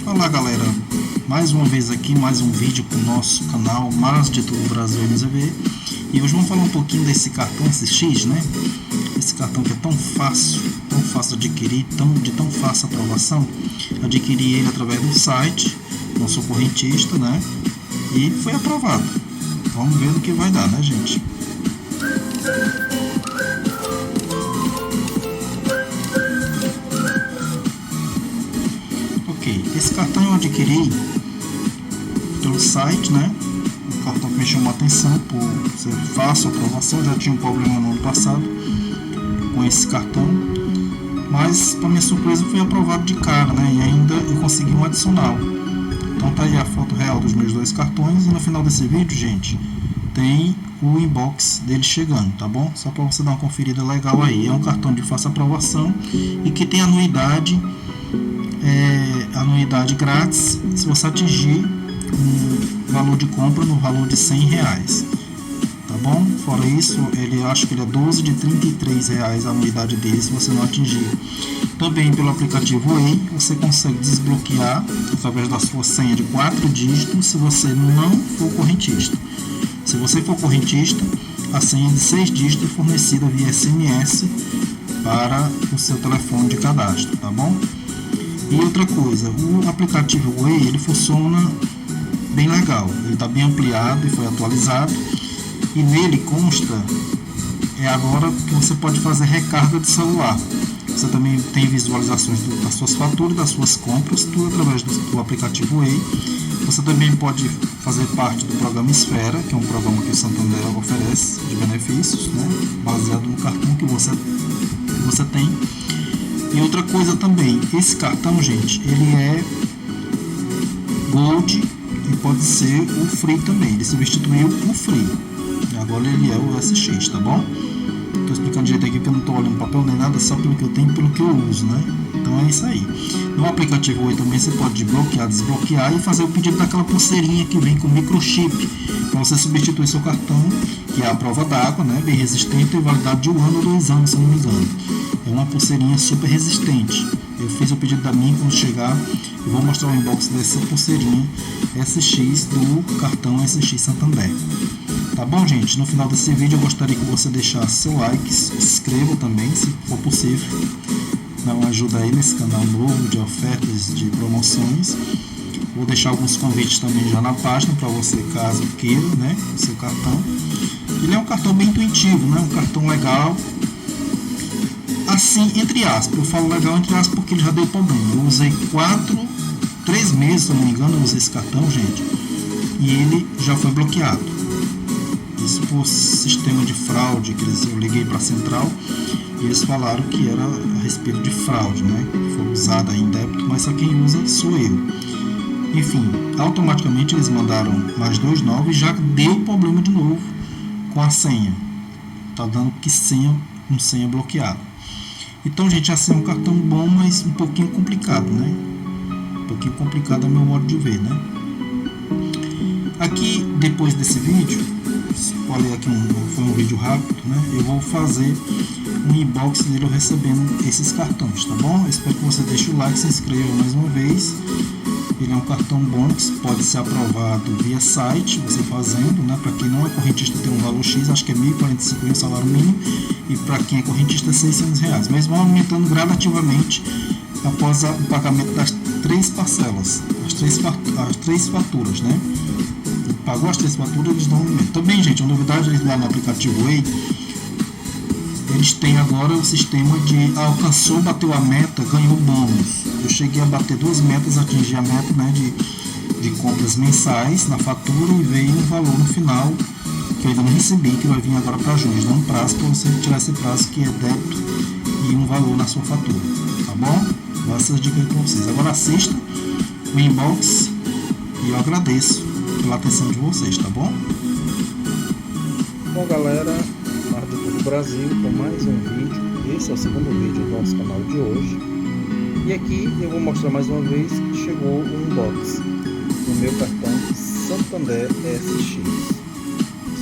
Olá galera, mais uma vez aqui, mais um vídeo para o nosso canal Mas de Tudo Brasil MZV. E hoje vamos falar um pouquinho desse cartão SX, né? Esse cartão que é tão fácil de adquirir, de tão fácil aprovação. Adquiri ele através do site, não sou correntista, né? E foi aprovado. Vamos ver o que vai dar, né, gente? Esse cartão eu adquiri pelo site, né? O cartão que me chamou a atenção por ser fácil a aprovação. Eu já tinha um problema no ano passado com esse cartão, mas para minha surpresa foi aprovado de cara, né? E ainda eu consegui um adicional. Então tá aí a foto real dos meus dois cartões, e no final desse vídeo, gente, tem o inbox dele chegando, tá bom? Só para você dar uma conferida legal aí. É um cartão de fácil aprovação e que tem anuidade grátis se você atingir um valor de compra no valor de R$100, tá bom? Fora isso, acho que ele é 12 de R$33 a anuidade dele se você não atingir. Também pelo aplicativo Way você consegue desbloquear através da sua senha de 4 dígitos se você não for correntista. Se você for correntista, a senha de 6 dígitos é fornecida via SMS para o seu telefone de cadastro, tá bom? E outra coisa, o aplicativo Way, ele funciona bem legal, ele está bem ampliado e foi atualizado, e nele consta agora que você pode fazer recarga de celular. Você também tem visualizações das suas faturas, das suas compras, tudo através do aplicativo Way. Você também pode fazer parte do programa Esfera, que é um programa que o Santander oferece de benefícios, né, baseado no cartão que você tem. E outra coisa também, esse cartão, gente, ele é Gold e pode ser o Free também. Ele substituiu o Free. Agora ele é o SX, tá bom? Estou explicando direito aqui porque eu não estou olhando papel nem nada, só pelo que eu tenho e pelo que eu uso, né? Então é isso aí. No aplicativo Oi também você pode bloquear, desbloquear e fazer o pedido daquela pulseirinha que vem com microchip, para você substituir seu cartão, que é a prova d'água, né? Bem resistente, tem validade de 1 ano ou 2 anos, se não me engano. É uma pulseirinha super resistente. Eu fiz o pedido da minha, quando chegar eu vou mostrar o inbox dessa pulseirinha SX do cartão SX Santander. Tá bom, gente? No final desse vídeo eu gostaria que você deixasse seu like, se inscreva também, se for possível. Dá uma ajuda aí nesse canal novo de ofertas, de promoções. Vou deixar alguns convites também já na página para você, caso queira, né, o seu cartão. Ele é um cartão bem intuitivo, né? Um cartão legal. Assim, entre aspas, eu falo legal entre aspas porque ele já deu problema. Eu usei 3 meses, se eu não me engano, eu usei esse cartão, gente, e ele já foi bloqueado. Isso por sistema de fraude, que eu liguei para a central e eles falaram que era a respeito de fraude, né? Foi usado aí em débito, mas só quem usa sou eu. Enfim, automaticamente eles mandaram mais 2 novos e já deu problema de novo com a senha. Tá dando que senha bloqueada. Então, gente, assim é um cartão bom, mas um pouquinho complicado, né? Um pouquinho complicado é o meu modo de ver, né? Aqui, depois desse vídeo, falei aqui foi um vídeo rápido, né? Eu vou fazer um inbox dele recebendo esses cartões, tá bom? Eu espero que você deixe o like, se inscreva mais uma vez. Ele é um cartão bom que pode ser aprovado via site, você fazendo, né? Para quem não é correntista tem um valor X, acho que é R$1.045 o salário mínimo, e para quem é correntista R$600, mas vão aumentando gradativamente após o pagamento das 3 parcelas, as 3 faturas, né? Pagou as 3 faturas, eles dão um aumento. Também, gente, uma novidade lá no aplicativo Way, eles têm agora o sistema de alcançou, bateu a meta, ganhou bônus. Eu cheguei a bater 2 metas, atingi a meta, né, de compras mensais na fatura, e veio um valor no final que eu ainda não recebi, que vai vir agora para junho. Eles dão um prazo para você retirar esse prazo, que é débito e um valor na sua fatura, tá bom? Vou dar essas dicas para vocês. Agora assista o inbox e eu agradeço pela atenção de vocês, tá bom? Bom, galera, Mas de Tudo Brasil com mais um vídeo. Esse é o segundo vídeo do nosso canal de hoje. E aqui eu vou mostrar mais uma vez que chegou o inbox do meu cartão Santander SX.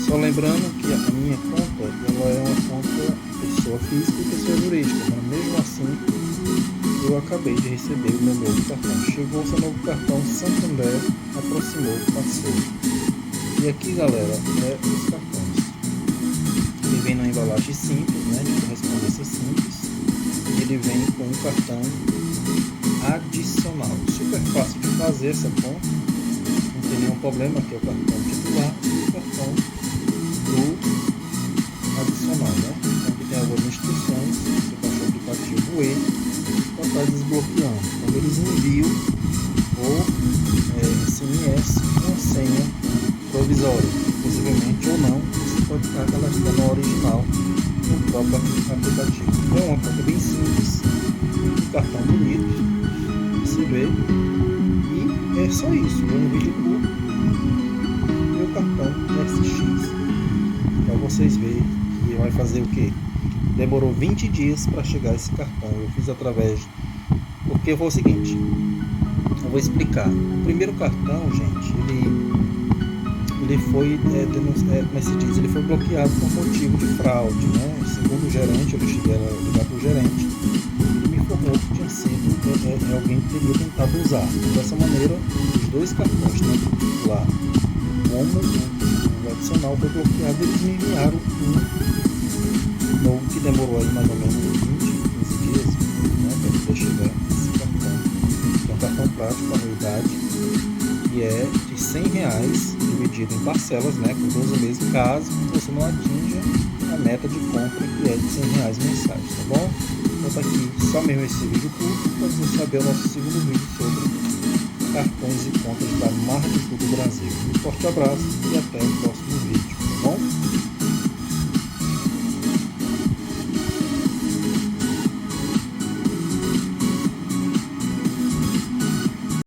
Só lembrando que a minha conta ela é uma conta pessoa física e pessoa jurídica, mas mesmo assim eu acabei de receber o meu novo cartão. Chegou seu novo cartão, Santander aproximou, passou. E aqui, galera, os cartões. Ele vem numa embalagem simples, né, de correspondência simples. Ele vem com um cartão adicional. Super fácil de fazer essa conta. Não tem nenhum problema, aqui é o cartão titular e o cartão do adicional, né? Então aqui tem algumas instruções. Você baixa o aplicativo E para estar desbloqueando. Quando eles enviam ou SMS uma senha provisória, possivelmente ou não, você pode estar cadastrando a original no próprio aplicativo. É uma conta bem simples, um cartão bonito, você vê, e é só isso. Um vídeo curto, meu cartão SX, para vocês verem que vai fazer o que? Demorou 20 dias para chegar esse cartão. Eu fiz através, porque foi o seguinte, eu vou explicar. O primeiro cartão, gente, ele foi, como é que se diz? Ele foi bloqueado por motivo de fraude, né? Segundo o gerente, eu cheguei a ligar para o gerente, ele me informou que tinha sido, alguém teria tentado usar. Dessa maneira, os dois cartões, tanto lá como o adicional, foi bloqueado. Eles me enviaram um novo que demorou aí mais ou menos 15 dias, né, para poder chegar esse cartão, que é um cartão prático, anuidade, que é de R$100 dividido em parcelas, né, por 12 meses, caso você não atinja a meta de compra, que é de R$100 mensais, tá bom? Então tá aqui só mesmo esse vídeo curto para você saber o nosso segundo vídeo sobre cartões e contas da Marketing do Brasil. Um forte abraço e até o próximo vídeo, tá bom?